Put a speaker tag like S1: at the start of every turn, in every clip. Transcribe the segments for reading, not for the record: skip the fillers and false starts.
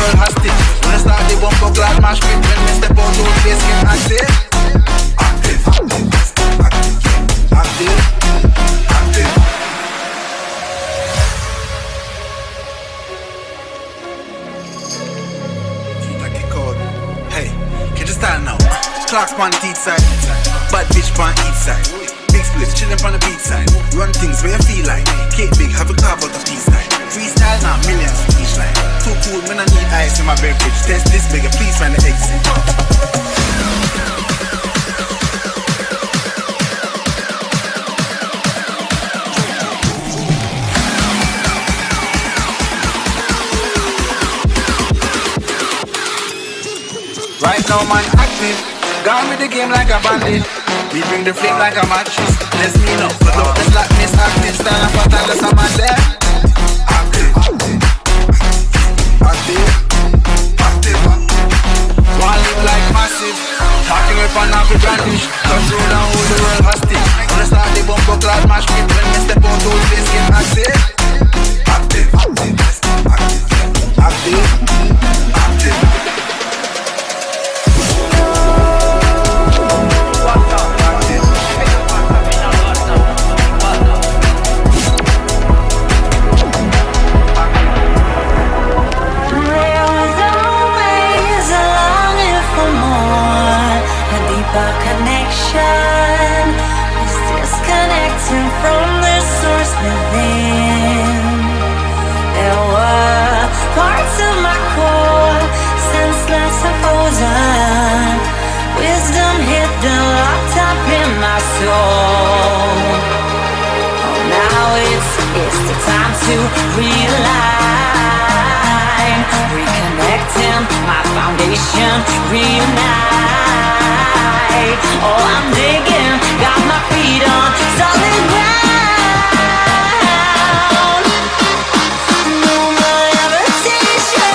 S1: world hostage. When I start the bumper glad mash pit, when we step out those place get active. Active, active, active, active. Hey, can you stand now? Clocks on the teeth side, bad bitch on each side. Big splits chillin' on the beat side. Run things where you feel like. Cake big, have a carve out of peace line. Freestyle now, millions each line. Too cool, man, I need ice in my beverage. Test this bigger, please find the exit. Right now, man, active. Gone with the game like a bandit. We bring the flame like a mattress. Let's mean up, but don't just like Miss Active. Stand up and tell us I'm out there. Active, active, active. One live like massive. Talking with an happy brandish. Control and hold the world hostage. When I start the bumper clad mash pit, when we step out those days get active. Active, active, active, active, active.
S2: Connection is disconnecting from the source within. There were parts of my core, senseless and frozen. Wisdom hidden, locked up in my soul. Oh, now it's the time to realign, reconnecting my foundation, reunite. Oh, I'm digging, got my feet on solid ground. No more levitation.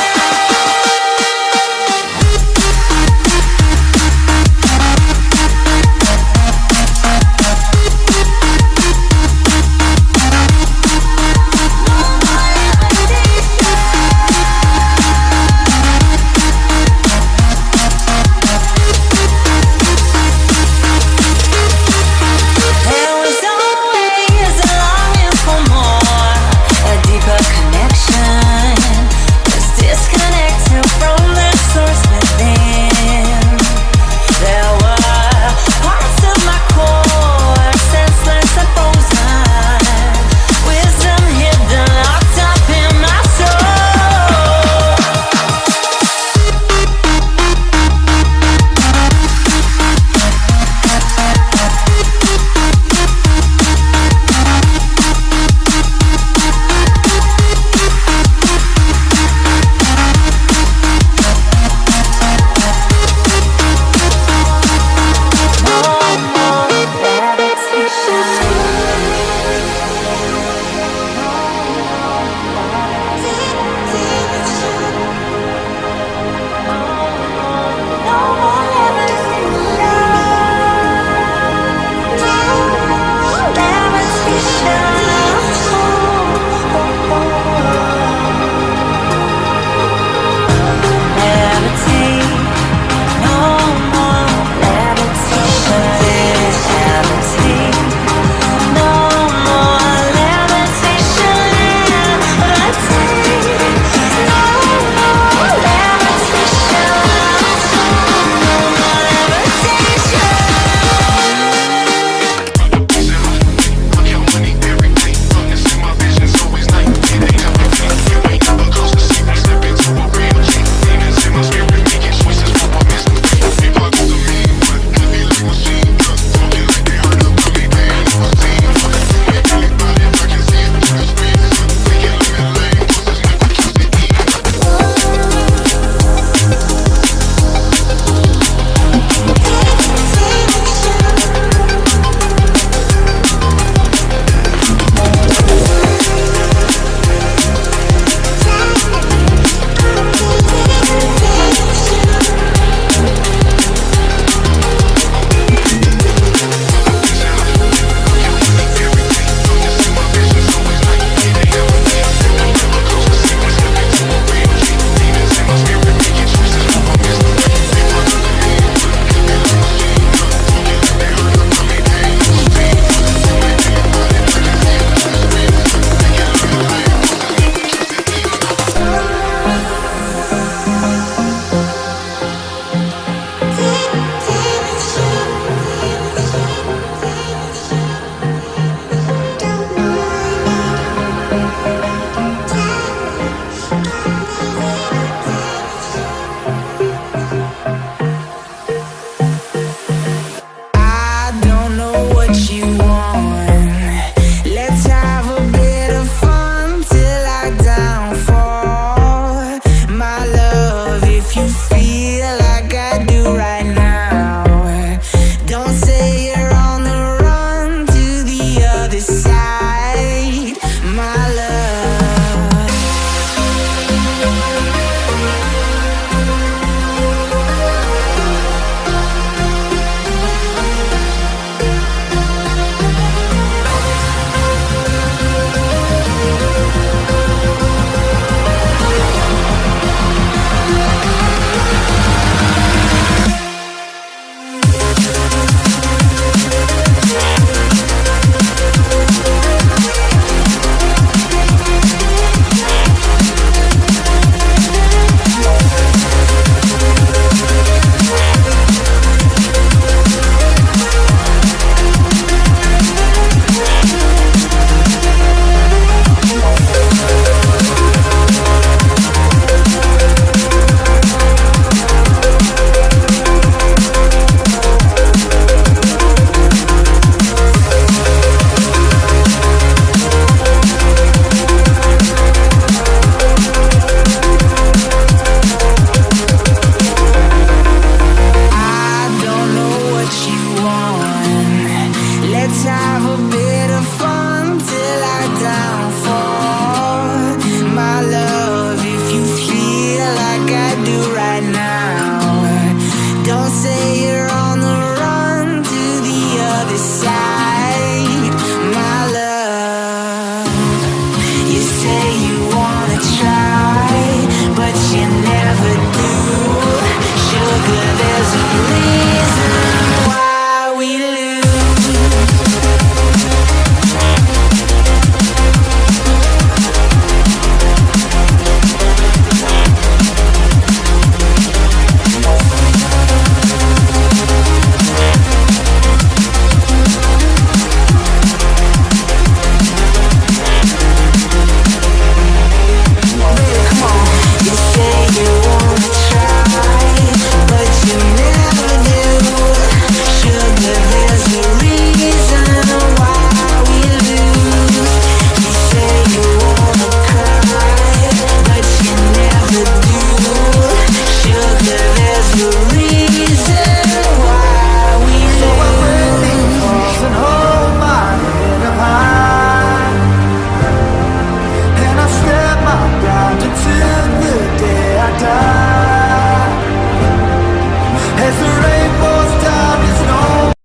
S2: right now. Don't say you're on the run to the other side, my love. You say you wanna try, but you never do. Sugar, there's a reason why we lose.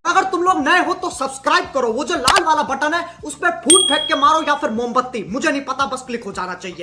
S3: अगर तुम लोग नए हो तो subscribe करो, वो जो लाल वाला बटन है उस पर फूट फेंक के मारो या फिर मोमबत्ती, मुझे नहीं पता, बस क्लिक हो जाना चाहिए।